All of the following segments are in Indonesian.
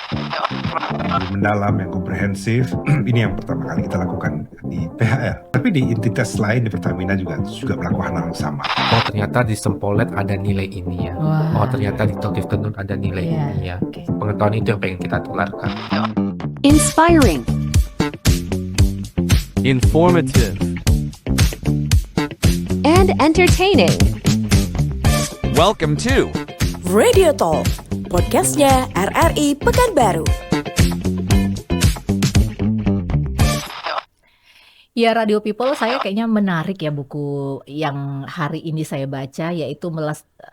lebih mendalam, yang komprehensif. Ini yang pertama kali kita lakukan di PHR. Tapi di entitas lain di Pertamina juga melakukan hal yang sama. Oh, ternyata di Sempolet ada nilai ini ya. Oh, ternyata di Tokyo Tenun ada nilai ini ya. Pengetahuan itu yang pengen kita tularkan. Inspiring, Informative. and entertaining. Welcome to Radio Talk, podcastnya RRI Pekanbaru. Ya, Radio People, saya kayaknya menarik ya buku yang hari ini saya baca, yaitu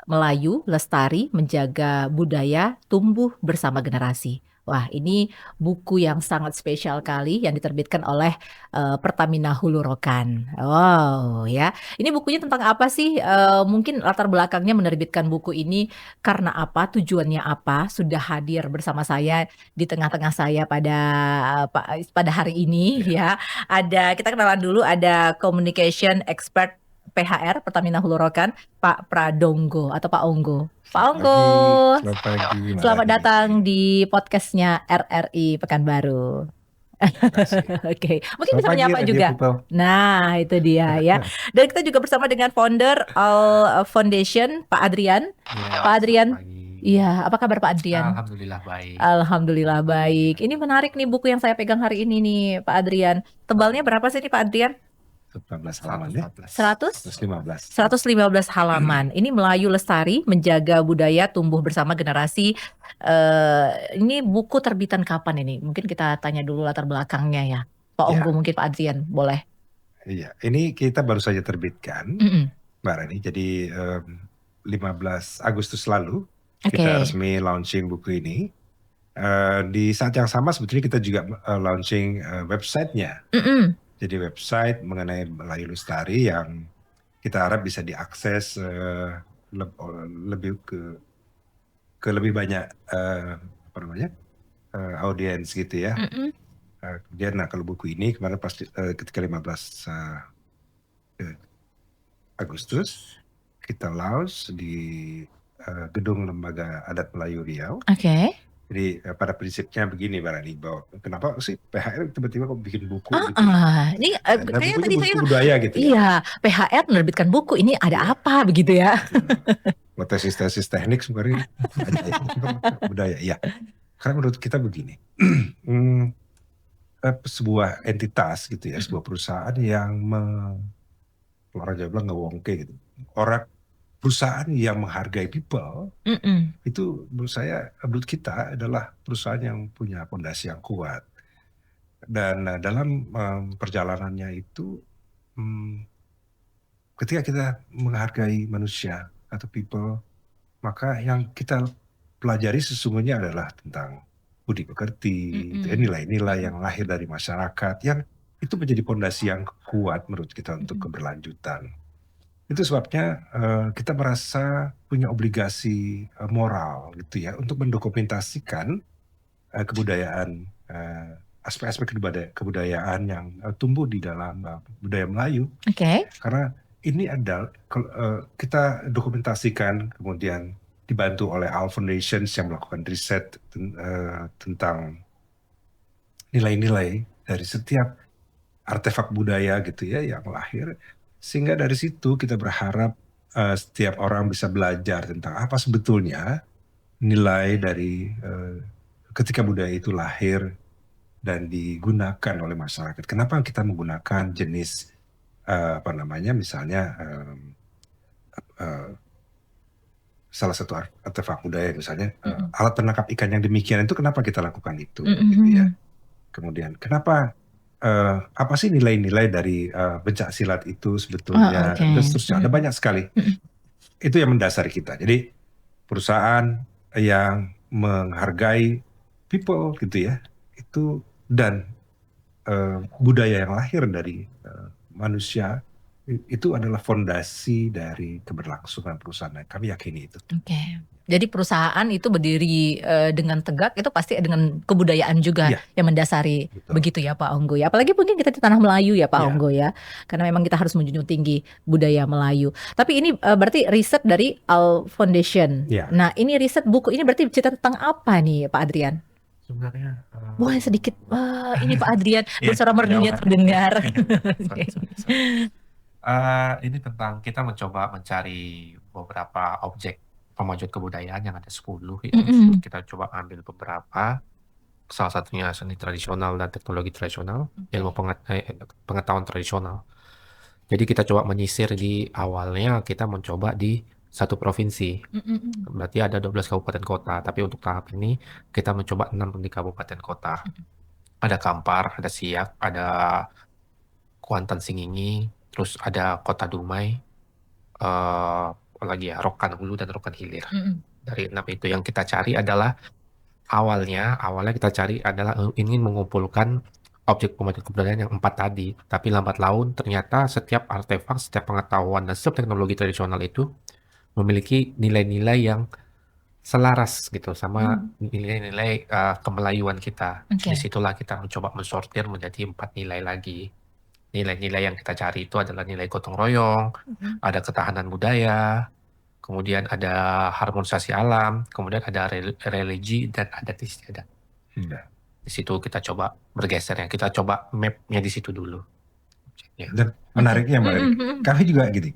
Melayu Lestari Menjaga Budaya Tumbuh Bersama Generasi. Wah, ini buku yang sangat spesial kali yang diterbitkan oleh Pertamina Hulu Rokan. Wow, ya. Ini bukunya tentang apa sih? Mungkin latar belakangnya menerbitkan buku ini karena apa? Tujuannya apa? Sudah hadir bersama saya di tengah-tengah saya pada hari ini ya. Kita kenalan dulu, ada Communication Expert PHR Pertamina Hulu Rokan, Pak Pradonggo atau Pak Onggo. Pak Onggo, Selamat pagi. selamat datang di podcastnya RRI Pekanbaru. Oke, mungkin bisa menyapa juga. Nah, itu dia ya. Dan kita juga bersama dengan founder All Foundation, Pak Adrian. Pak Adrian, iya, apa kabar Pak Adrian? Alhamdulillah baik. Alhamdulillah baik. Ini menarik nih buku yang saya pegang hari ini nih, Pak Adrian. Tebalnya berapa sih nih Pak Adrian? 14 halaman ya? 100? 115. 115 halaman. Ini Melayu Lestari Menjaga Budaya Tumbuh Bersama Generasi. Ini buku terbitan kapan ini? Mungkin kita tanya dulu latar belakangnya ya. Pak Onggo, mungkin Pak Adrian, boleh. Iya, ini kita baru saja terbitkan, Mbak Rani. Jadi 15 Agustus lalu kita resmi launching buku ini. Di saat yang sama sebetulnya kita juga launching websitenya. Jadi website mengenai Melayu Lestari yang kita harap bisa diakses lebih ke lebih banyak audiens gitu ya. Kemudian kalau buku ini kemarin pasti ketika 15 Agustus kita launch di Gedung Lembaga Adat Melayu Riau. Jadi pada prinsipnya begini Mbak Rani, bahwa kenapa sih PHR tiba-tiba kok bikin buku gitu? Ini Dan kayaknya tadi buku saya budaya gitu ya. Iya, PHR menerbitkan buku, ini ada apa begitu ya? Tesis teknik sebenarnya budaya. Ya, karena menurut kita begini, sebuah entitas gitu ya, sebuah perusahaan yang orang Jawa bilang ngewongke gitu, perusahaan yang menghargai people, itu menurut kita adalah perusahaan yang punya fondasi yang kuat. Dan dalam perjalanannya itu, ketika kita menghargai manusia atau people, maka yang kita pelajari sesungguhnya adalah tentang budi pekerti, nilai-nilai yang lahir dari masyarakat, yang itu menjadi fondasi yang kuat menurut kita untuk keberlanjutan. Itu sebabnya kita merasa punya obligasi moral gitu ya untuk mendokumentasikan kebudayaan, aspek-aspek kebudayaan yang tumbuh di dalam budaya Melayu. Karena ini adalah kita dokumentasikan, kemudian dibantu oleh All Foundations yang melakukan riset tentang nilai-nilai dari setiap artefak budaya gitu ya yang lahir. Sehingga dari situ kita berharap setiap orang bisa belajar tentang apa sebetulnya nilai dari ketika budaya itu lahir dan digunakan oleh masyarakat. Kenapa kita menggunakan jenis misalnya salah satu artefak budaya misalnya alat penangkap ikan yang demikian itu, kenapa kita lakukan itu gitu ya. Kemudian kenapa apa sih nilai-nilai dari pencak silat itu sebetulnya, dan seterusnya. Ada banyak sekali. Itu yang mendasari kita. Jadi perusahaan yang menghargai people gitu ya, itu dan budaya yang lahir dari manusia, itu adalah fondasi dari keberlangsungan perusahaan. Kami yakini itu. Jadi perusahaan itu berdiri dengan tegak itu pasti dengan kebudayaan juga yang mendasari. Betul. Begitu ya Pak Onggo ya. Apalagi mungkin kita di tanah Melayu ya Pak Onggo ya. Karena memang kita harus menjunjung tinggi budaya Melayu. Tapi ini berarti riset dari All Foundation. Nah ini riset buku ini berarti cerita tentang apa nih Pak Adrian? Sebenarnya, Boleh sedikit, ini Pak Adrian, Iya, bersuara merdunya jauh. terdengar. Sorry, sorry, sorry. Ini tentang kita mencoba mencari beberapa objek pemajuan kebudayaan yang ada 10 itu. Mhm. Kita coba ambil beberapa, salah satunya seni tradisional dan teknologi tradisional, ilmu pengetahuan tradisional. Jadi kita coba menyisir di awalnya kita mencoba di satu provinsi. Mhm. Berarti ada 12 kabupaten kota, tapi untuk tahap ini kita mencoba 6 di kabupaten kota. Ada Kampar, ada Siak, ada Kuantan Singingi, terus ada Kota Dumai, apa lagi ya, Rokan Hulu dan Rokan Hilir. Mhm. Dari 6 itu yang kita cari adalah awalnya kita cari adalah ingin mengumpulkan objek pemajuan kebudayaan yang 4 tadi, tapi lambat laun ternyata setiap artefak, setiap pengetahuan dan setiap teknologi tradisional itu memiliki nilai-nilai yang selaras gitu sama nilai-nilai kemelayuan kita. Oke. Disitulah kita mencoba mensortir menjadi 4 nilai lagi. Nilai-nilai yang kita cari itu adalah nilai gotong royong, ada ketahanan budaya, kemudian ada harmonisasi alam, kemudian ada religi dan adat istiadat. Iya. Di situ kita coba bergeser ya, kita coba mapnya di situ dulu. Ya. Dan menariknya Mbak Reni, Mhm. kami juga gini,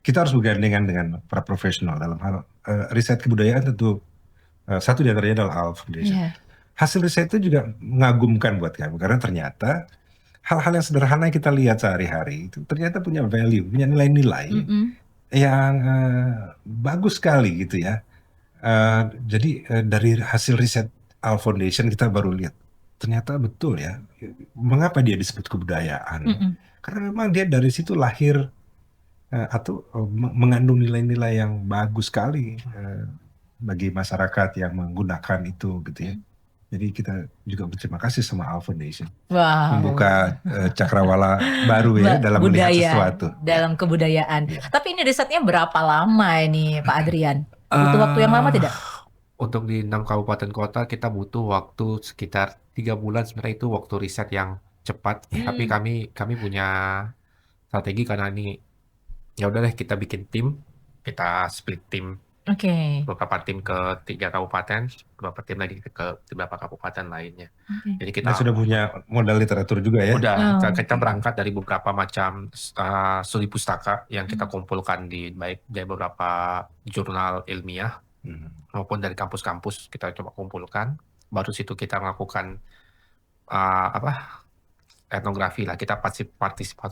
kita harus bergandengan dengan para profesional dalam hal riset kebudayaan tentu satu di antaranya adalah ALF Foundation. Iya. Hasil riset itu juga mengagumkan buat kami karena ternyata hal-hal yang sederhana yang kita lihat sehari-hari itu ternyata punya value, punya nilai-nilai Mhm. yang bagus sekali gitu ya. Jadi dari hasil riset ALF Foundation kita baru lihat ternyata betul ya mengapa dia disebut kebudayaan. Mhm. Karena memang dia dari situ lahir atau mengandung nilai-nilai yang bagus sekali bagi masyarakat yang menggunakan itu gitu ya. Jadi kita juga berterima kasih sama ALF Foundation Wow. membuka cakrawala baru ya dalam melihat Budaya, sesuatu. dalam kebudayaan. Iya. Tapi ini risetnya berapa lama ini Pak Adrian? Butuh waktu yang lama tidak? Untuk di 6 kabupaten kota kita butuh waktu sekitar 3 bulan. Sebenarnya itu waktu riset yang cepat, tapi kami punya strategi karena ini ya udah deh kita bikin tim, kita split tim Oke. beberapa tim ke 3 kabupaten, beberapa tim lagi ke beberapa kabupaten lainnya. Jadi kita Kita sudah punya modal literatur juga ya. udah Oh, kita oke. berangkat dari beberapa macam studi pustaka yang kita kumpulkan baik dari beberapa jurnal ilmiah maupun dari kampus-kampus kita coba kumpulkan. Baru situ kita melakukan etnografi lah, kita partisipasi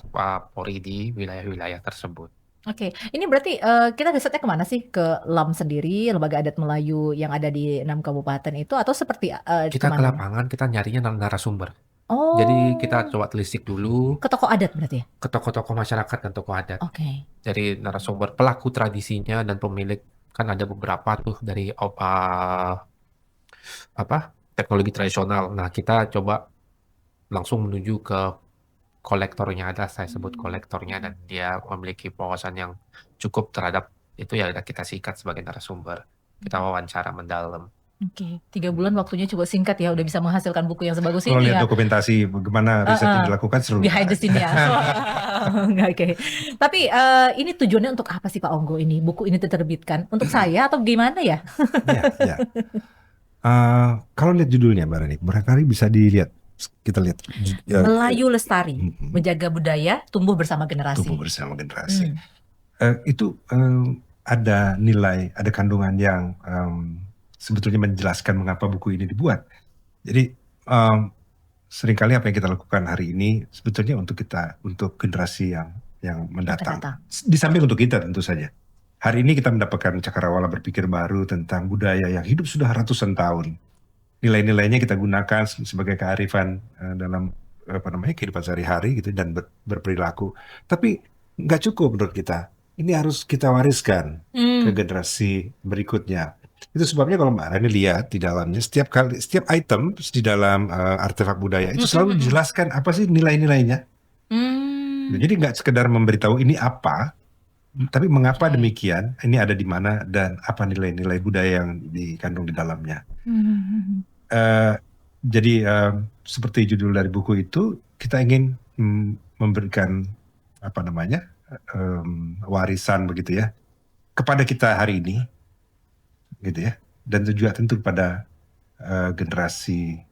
di wilayah-wilayah tersebut. Oke, ini berarti kita risetnya kemana sih? Ke LAM sendiri, Lembaga Adat Melayu yang ada di 6 kabupaten itu, atau seperti Kita ke kemana? lapangan, kita nyarinya narasumber. Oh, Jadi kita coba telisik dulu ke tokoh adat berarti ya? ke tokoh-tokoh masyarakat dan tokoh adat. Oke. Dari narasumber pelaku tradisinya dan pemilik, kan ada beberapa tuh dari teknologi tradisional. Nah, kita coba langsung menuju ke kolektornya, saya sebut kolektornya, dan dia memiliki wawasan yang cukup terhadap itu ya kita sikat sebagai narasumber. Kita wawancara mendalam. Oke, 3 bulan waktunya cukup singkat ya, udah bisa menghasilkan buku yang sebagus Kalau ini lihat ya. dokumentasi bagaimana riset yang dilakukan seru. Behind the scene ya. Oke. Tapi ini tujuannya untuk apa sih Pak Onggo ini? Buku ini diterbitkan untuk saya atau gimana ya? Ya. Kalau lihat judulnya Mbak Reni, barangkali bisa dilihat. Kita lihat Melayu Lestari, menjaga budaya, tumbuh bersama generasi. tumbuh bersama generasi. Itu ada nilai, ada kandungan yang sebetulnya menjelaskan mengapa buku ini dibuat. Jadi seringkali apa yang kita lakukan hari ini sebetulnya untuk generasi yang mendatang. Di samping untuk kita tentu saja. Hari ini kita mendapatkan cakrawala berpikir baru tentang budaya yang hidup sudah ratusan tahun. Nilai-nilainya kita gunakan sebagai kearifan dalam kehidupan sehari-hari gitu dan berperilaku. Tapi nggak cukup menurut kita. Ini harus kita wariskan ke generasi berikutnya. Itu sebabnya kalau Mbak Rani lihat di dalamnya setiap item di dalam artefak budaya itu selalu dijelaskan apa sih nilai-nilainya. Jadi nggak sekedar memberitahu ini apa, tapi mengapa demikian, ini ada di mana dan apa nilai-nilai budaya yang dikandung di dalamnya. Jadi seperti judul dari buku itu, kita ingin memberikan warisan begitu ya kepada kita hari ini, gitu ya, dan juga tentu kepada generasi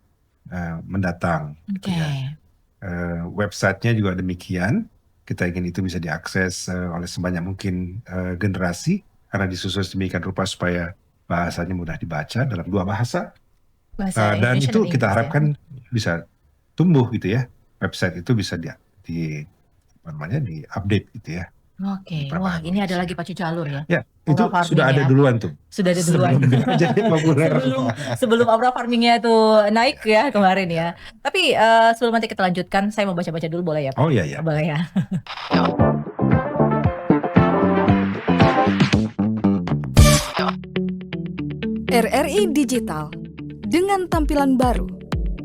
mendatang gitu Oke. ya. Websitenya juga demikian. Kita ingin itu bisa diakses oleh sebanyak mungkin generasi karena disusun sedemikian rupa supaya bahasanya mudah dibaca dalam 2 bahasa. Bahasa Dan Indonesia itu dan kita Inggris ya? harapkan bisa tumbuh gitu ya. Website itu bisa di-update gitu ya. Oke. Beberapa Wah, ini ada lagi Indonesia. Pacu Calur ya. Ya, itu Aura sudah farming ada ya. duluan tuh. Sudah ada duluan. Sebelum dia jadi populer. Sebelum aura farmingnya itu naik ya kemarin ya. Tapi sebelum nanti kita lanjutkan, saya mau baca-baca dulu boleh ya Pak? Oh iya ya. Boleh ya. RRI Digital dengan tampilan baru,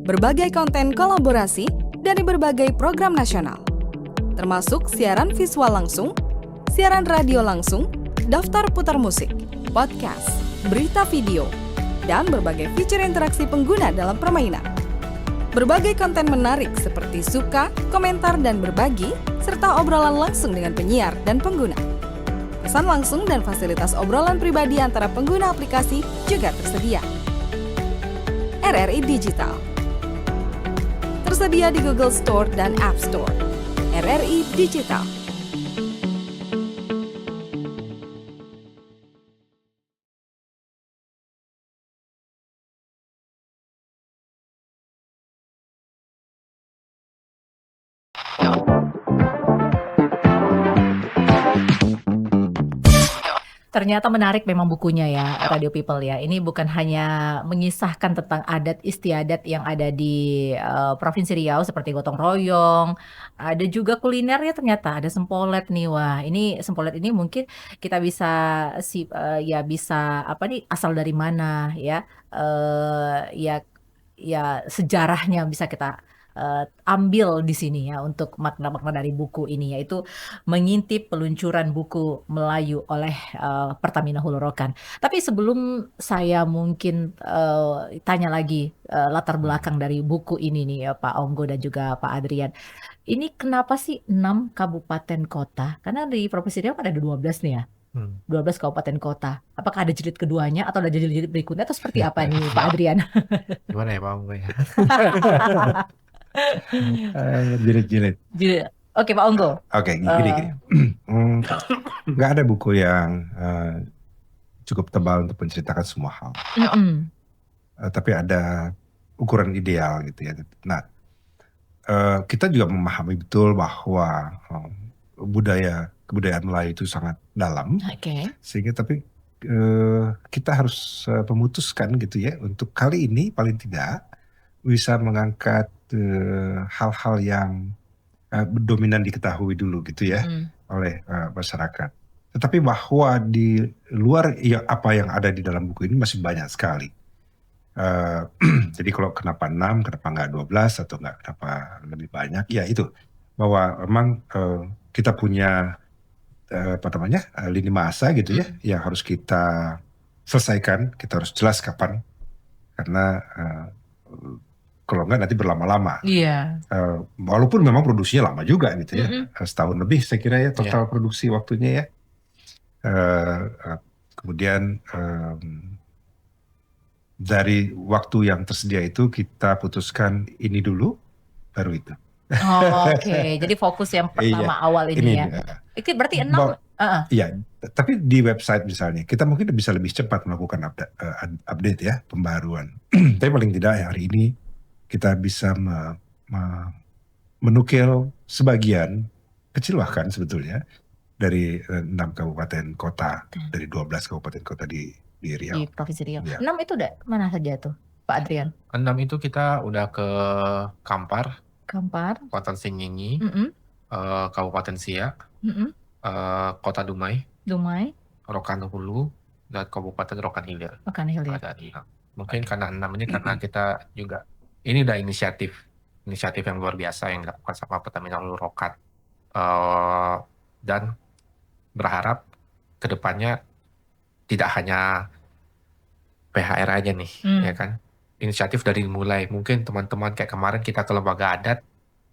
berbagai konten kolaborasi dari berbagai program nasional, termasuk siaran visual langsung, siaran radio langsung, daftar putar musik, podcast, berita video, dan berbagai fitur interaksi pengguna dalam permainan. Berbagai konten menarik seperti suka, komentar, dan berbagi, serta obrolan langsung dengan penyiar dan pengguna. Pesan langsung dan fasilitas obrolan pribadi antara pengguna aplikasi juga tersedia. RRI Digital tersedia di Google Store dan App Store. RRI Digital. Ternyata menarik memang bukunya ya, Radio People ya. Ini bukan hanya mengisahkan tentang adat istiadat yang ada di Provinsi Riau seperti gotong royong, ada juga kulinernya ternyata, ada sempolet nih. Wah, ini sempolet ini mungkin kita bisa ya bisa apa nih asal dari mana ya, ya sejarahnya bisa kita ambil di sini ya untuk makna-makna dari buku ini, yaitu mengintip peluncuran buku Melayu oleh Pertamina Hulu Rokan. Tapi sebelum saya mungkin tanya lagi latar belakang dari buku ini nih ya Pak Onggo dan juga Pak Adrian. Ini kenapa sih 6 kabupaten kota? Karena di Provinsi Riau kan ada 12 nih ya. 12 kabupaten kota. Apakah ada jilid keduanya atau ada jilid berikutnya atau seperti apa nih Pak Adrian? Gimana ya Pak Onggo ya? Jilid-jilid. Oke Pak Onggo. Oke, gini. Nggak ada buku yang cukup tebal untuk menceritakan semua hal. Tapi ada ukuran ideal gitu ya. Nah, kita juga memahami betul bahwa kebudayaan Melayu itu sangat dalam. Sehingga tapi kita harus memutuskan gitu ya untuk kali ini paling tidak bisa mengangkat hal-hal yang dominan diketahui dulu gitu ya oleh masyarakat. Tetapi bahwa di luar apa yang ada di dalam buku ini masih banyak sekali. Jadi kalau kenapa 6, kenapa nggak 12 atau nggak kenapa lebih banyak, ya itu bahwa memang kita punya lini masa gitu ya yang harus kita selesaikan, kita harus jelas kapan, karena kalau enggak nanti berlama-lama. Iya. Walaupun memang produksinya lama juga gitu ya, setahun lebih saya kira ya total produksi waktunya ya. Kemudian dari waktu yang tersedia itu kita putuskan ini dulu, baru itu. Oke. Jadi fokus yang pertama awal ini ya. Itu berarti 6. Iya, tapi di website misalnya kita mungkin bisa lebih cepat melakukan update ya, pembaruan. Tapi paling tidak hari ini kita bisa menukil sebagian kecil bahkan sebetulnya dari 6 kabupaten kota, dari 12 kabupaten kota di Riau. Di Provinsi Riau. Ya. 6 itu udah mana saja tuh Pak Adrian? 6 itu kita udah ke Kampar, Kota Singgingi, Kabupaten Siak, Kota Dumai, Rokan Hulu, dan Kabupaten Rokan Hilir. Mungkin karena 6 ini karena kita juga ini udah inisiatif yang luar biasa yang dilakukan sama Pertamina Hulu Rokan, dan berharap kedepannya tidak hanya PHR aja nih, ya kan? Inisiatif dari mulai mungkin teman-teman kayak kemarin kita ke lembaga adat,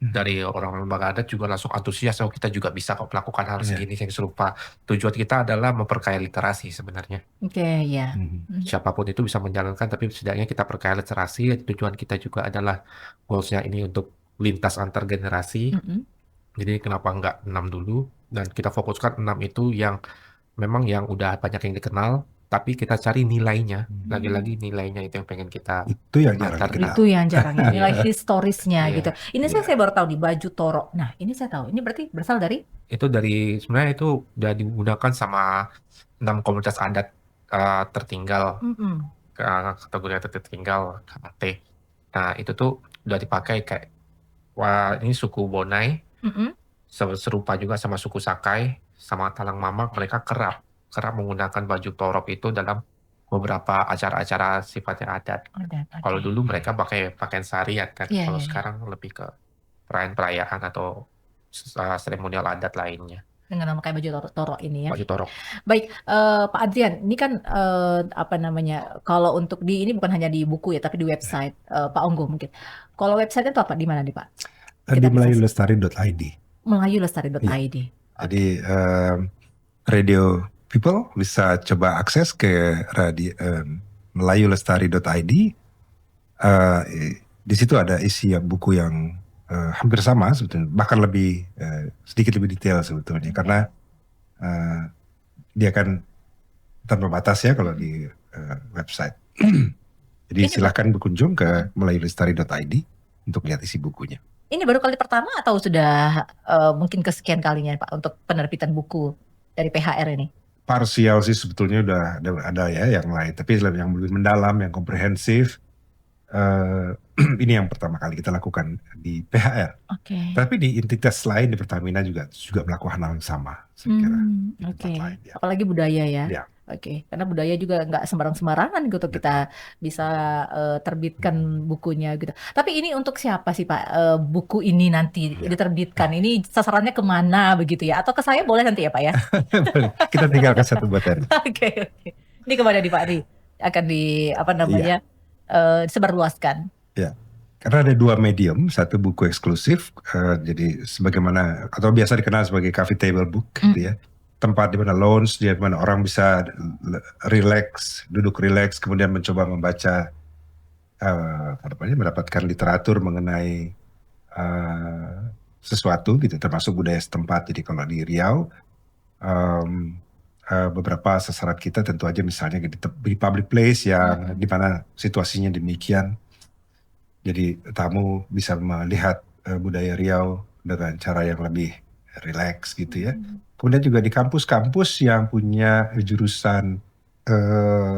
Dari orang lembaga adat juga langsung antusias, oh kita juga bisa kok melakukan hal Iya. segini yang serupa. Tujuan kita adalah memperkaya literasi sebenarnya. Oke, ya. Siapapun itu bisa menjalankan, tapi setidaknya kita perkaya literasi. Tujuan kita juga adalah goals-nya ini untuk lintas antar generasi. Jadi kenapa nggak 6 dulu? Dan kita fokuskan 6 itu yang memang yang udah banyak yang dikenal, tapi kita cari nilainya. Lagi-lagi nilainya itu yang pengen kita Itu yang jarang antar dikenal. Itu yang jarang ya, nilai historisnya Iya. gitu. Ini saya baru tahu di baju toro. Nah, ini saya tahu. Ini berarti berasal dari Itu sebenarnya itu udah digunakan sama 6 komunitas adat tertinggal, kategori adat tertinggal KAT. Nah, itu tuh udah dipakai kayak, wah ini suku Bonai, serupa juga sama suku Sakai, sama Talang Mamak, mereka kerap menggunakan baju torok itu dalam beberapa acara-acara sifatnya adat. Kalau dulu mereka pakai pakaian syariat kan, Iya, kalau iya, iya. sekarang lebih ke perayaan-perayaan atau seremonial adat lainnya, dengan memakai baju toro ini ya. baju torok. Baik, Pak Adrian, ini kan apa namanya? Kalau untuk ini bukan hanya di buku ya, tapi di website Pak Onggo mungkin. Kalau website itu apa? Di mana nih Pak? Di Kita bisa melayulestari.id. melayulestari.id. Jadi Radio People bisa coba akses ke melayulestari.id. Di situ ada isi buku yang hampir sama sebetulnya, bahkan lebih sedikit lebih detail sebetulnya, karena dia kan tanpa batas ya kalau di website. Jadi Ini silahkan berkunjung ke melayulestari.id untuk lihat isi bukunya. Ini baru kali pertama atau sudah mungkin kesekian kalinya Pak untuk penerbitan buku dari PHR ini? Parsial sih sebetulnya udah ada ya yang lain, tapi yang lebih mendalam, yang komprehensif, ini yang pertama kali kita lakukan di PHR. Oke. Tapi di entitas lain di Pertamina juga melakukan hal yang sama, saya kira. Di tempat Oke. lain, ya. Apalagi budaya ya. Ya. Oke, karena budaya juga nggak sembarang-sembarangan gitu kita bisa terbitkan bukunya gitu. Tapi ini untuk siapa sih Pak buku ini nanti diterbitkan? Ini sasarannya kemana begitu ya? Atau ke saya boleh nanti ya Pak ya? Kita tinggalkan satu buat Eri. Oke. Ini kemana nih Pak Ari? Akan disebarluaskan. Ya, karena ada 2 medium, satu buku eksklusif, jadi sebagaimana atau biasa dikenal sebagai coffee table book, gitu ya. Tempat di mana lounge, di mana orang bisa duduk relax, kemudian mencoba membaca, mendapatkan literatur mengenai sesuatu gitu, termasuk budaya setempat. Jadi kalau di Riau, beberapa sasaran kita tentu aja misalnya di public place yang di mana situasinya demikian. Jadi tamu bisa melihat budaya Riau dengan cara yang lebih rileks gitu ya. Kemudian juga di kampus-kampus yang punya jurusan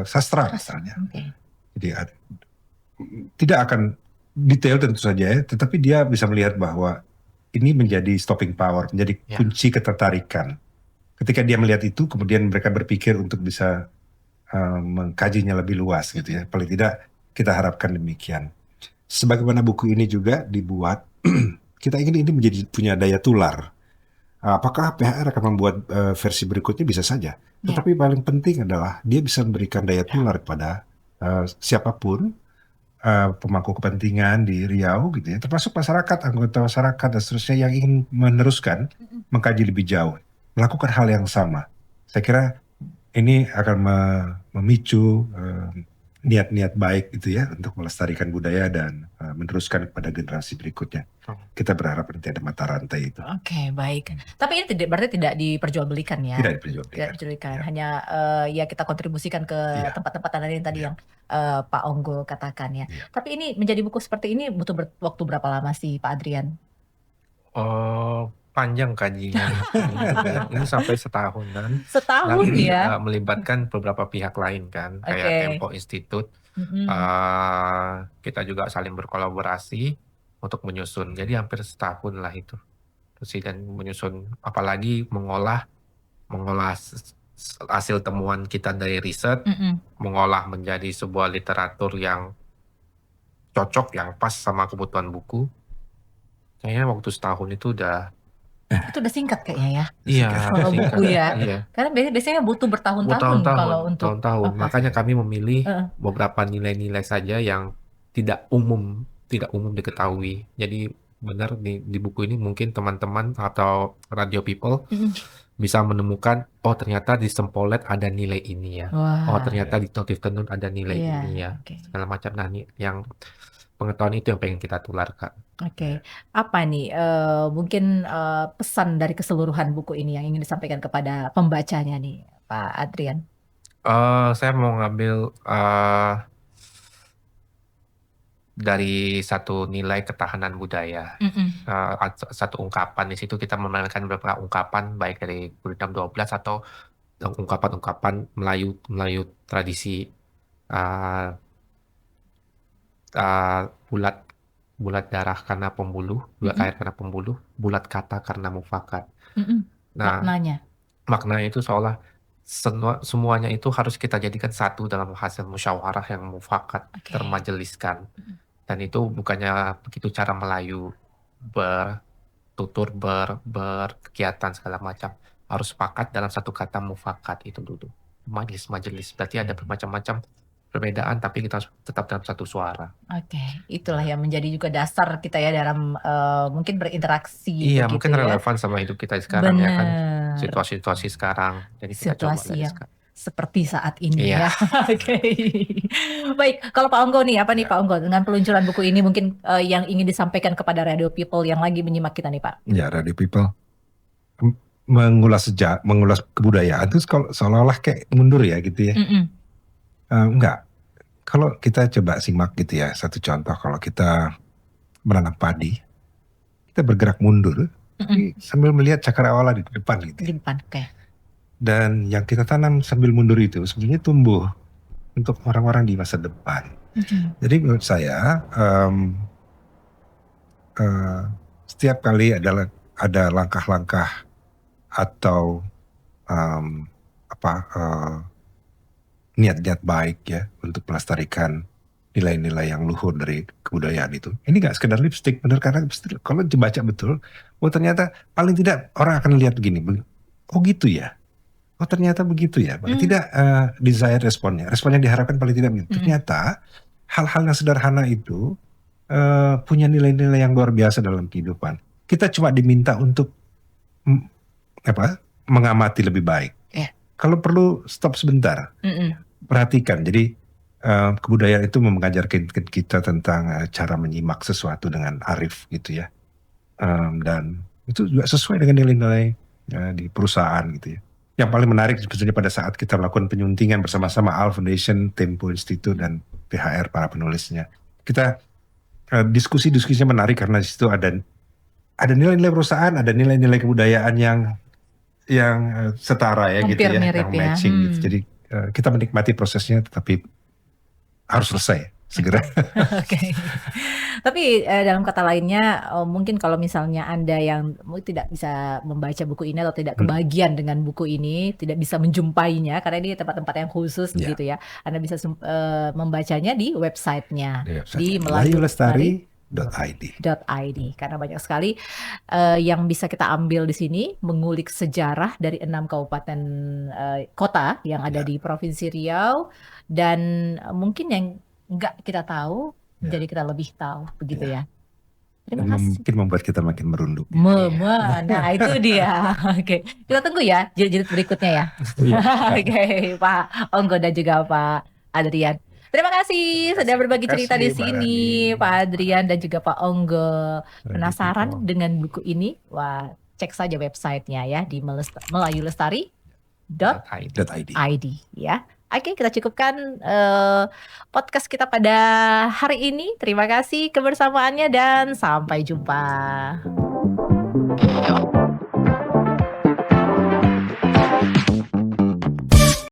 sastra misalnya. Jadi tidak akan detail tentu saja ya, tetapi dia bisa melihat bahwa ini menjadi stopping power, menjadi kunci ketertarikan. Ketika dia melihat itu, kemudian mereka berpikir untuk bisa mengkajinya lebih luas gitu ya. Paling tidak kita harapkan demikian. Sebagaimana buku ini juga dibuat, kita ingin ini menjadi punya daya tular. Apakah PHR akan membuat versi berikutnya? Bisa saja. Tetapi paling penting adalah dia bisa memberikan daya tular kepada siapapun, pemangku kepentingan di Riau gitu ya, termasuk masyarakat, anggota masyarakat dan seterusnya yang ingin meneruskan, mengkaji lebih jauh, melakukan hal yang sama. Saya kira ini akan memicu niat-niat baik gitu ya untuk melestarikan budaya dan meneruskan kepada generasi berikutnya. Kita berharap nanti ada mata rantai itu. Oke, baik. Tapi ini berarti tidak diperjualbelikan ya? Tidak diperjualbelikan. Hanya ya kita kontribusikan ke tempat-tempat lain tadi yang Pak Onggo katakan ya. Tapi ini menjadi buku seperti ini butuh waktu berapa lama sih Pak Adrian? Panjang kajian. Ini sampai setahunan. Setahun ya? Melibatkan beberapa pihak lain kan, kayak Tempo Institute. Kita juga saling berkolaborasi untuk menyusun. Jadi hampir setahun lah itu. Dan menyusun, apalagi mengolah hasil temuan kita dari riset, mengolah menjadi sebuah literatur yang cocok, yang pas sama kebutuhan buku. Kayaknya waktu setahun itu itu udah singkat kayaknya ya. Iya, kalau buku ya. Iya. Karena biasanya butuh bertahun-tahun kalau untuk tahun-tahun. Makanya kami memilih beberapa nilai-nilai saja yang tidak umum diketahui. Jadi benar di buku ini mungkin teman-teman atau radio people Mm-mm. bisa menemukan, oh ternyata di Sempolet ada nilai ini ya. Oh Wah, ternyata Ya. di Notif Tenun ada nilai iya, ini ya. oke. Segala macam. Nah, yang pengetahuan itu yang pengen kita tularkan. Oke, apa nih mungkin pesan dari keseluruhan buku ini yang ingin disampaikan kepada pembacanya nih, Pak Adrian? Saya mau ngambil dari satu nilai ketahanan budaya. Mm-mm. Satu ungkapan di situ kita memainkan beberapa ungkapan baik dari Gurindam 12 atau ungkapan-ungkapan Melayu tradisi uh, bulat bulat darah karena pembuluh, bulat Mm-mm. air karena pembuluh, bulat kata karena mufakat. Mm-mm. Nah, Maknanya. maknanya itu seolah semuanya itu harus kita jadikan satu dalam hasil musyawarah yang mufakat, Oke. termajeliskan. Mm-mm. Dan itu bukannya begitu cara Melayu bertutur, berkegiatan segala macam. Harus sepakat dalam satu kata mufakat itu dulu. Majelis. Berarti ada bermacam-macam perbedaan, tapi kita harus tetap dalam satu suara. Oke, itulah yang menjadi juga dasar kita ya dalam mungkin berinteraksi Iya, begitu mungkin ya. relevan sama hidup kita sekarang ya kan. Benar. Situasi-situasi sekarang. Jadi kita coba Situasi dari yang sekarang. seperti saat ini Iya. ya. Oke. Baik, kalau Pak Onggo nih, apa nih Ya. Pak Onggo dengan peluncuran buku ini mungkin yang ingin disampaikan kepada radio people yang lagi menyimak kita nih Pak? Ya, radio people mengulas kebudayaan itu seolah-olah kayak mundur ya gitu ya. Mm-mm. Enggak. Kalau kita coba simak gitu ya, satu contoh kalau kita menanam padi, kita bergerak mundur, tapi sambil melihat cakrawala di depan gitu. Di depan, oke. Dan yang kita tanam sambil mundur itu sebenarnya tumbuh untuk orang-orang di masa depan. Jadi menurut saya setiap kali ada langkah-langkah atau niat-niat baik ya untuk melestarikan nilai-nilai yang luhur dari kebudayaan itu. Ini nggak sekedar lipstick, bener, karena kalau dibaca betul, oh ternyata paling tidak orang akan lihat begini, oh gitu ya, oh ternyata begitu ya, paling tidak desired responnya yang diharapkan paling tidak begitu. Ternyata hal-hal yang sederhana itu punya nilai-nilai yang luar biasa dalam kehidupan. Kita cuma diminta untuk mengamati lebih baik. Kalau perlu stop sebentar, perhatikan. Jadi kebudayaan itu mengajarkan kita tentang cara menyimak sesuatu dengan arif gitu ya, dan itu juga sesuai dengan nilai-nilai di perusahaan gitu ya. Yang paling menarik sebenarnya pada saat kita melakukan penyuntingan bersama-sama Al Foundation, Tempo Institute dan PHR para penulisnya, kita diskusinya menarik karena di situ ada nilai-nilai perusahaan, ada nilai-nilai kebudayaan yang setara ya, hampir gitu ya, mirip yang ya. matching gitu. Jadi kita menikmati prosesnya, tetapi harus selesai segera. Oke. Tapi dalam kata lainnya, mungkin kalau misalnya Anda yang tidak bisa membaca buku ini atau tidak kebagian dengan buku ini, tidak bisa menjumpainya karena ini tempat-tempat yang khusus begitu ya. Anda bisa membacanya di websitenya di melayulestari.id. Karena banyak sekali yang bisa kita ambil di sini, mengulik sejarah dari 6 kabupaten kota yang ada di Provinsi Riau, dan mungkin yang nggak kita tahu menjadi kita lebih tahu begitu ya. Terima kasih. Mungkin membuat kita makin merunduk. Nah itu dia. Oke, kita tunggu ya jilid berikutnya ya. Oke, Pak Onggo dan juga Pak Adrian. Terima kasih sudah berbagi cerita di sini, Pak Adrian dan juga Pak Onggo. Penasaran dengan buku ini? Wah, cek saja websitenya ya di melayulestari.id ya. Oke, kita cukupkan podcast kita pada hari ini. Terima kasih kebersamaannya dan sampai jumpa.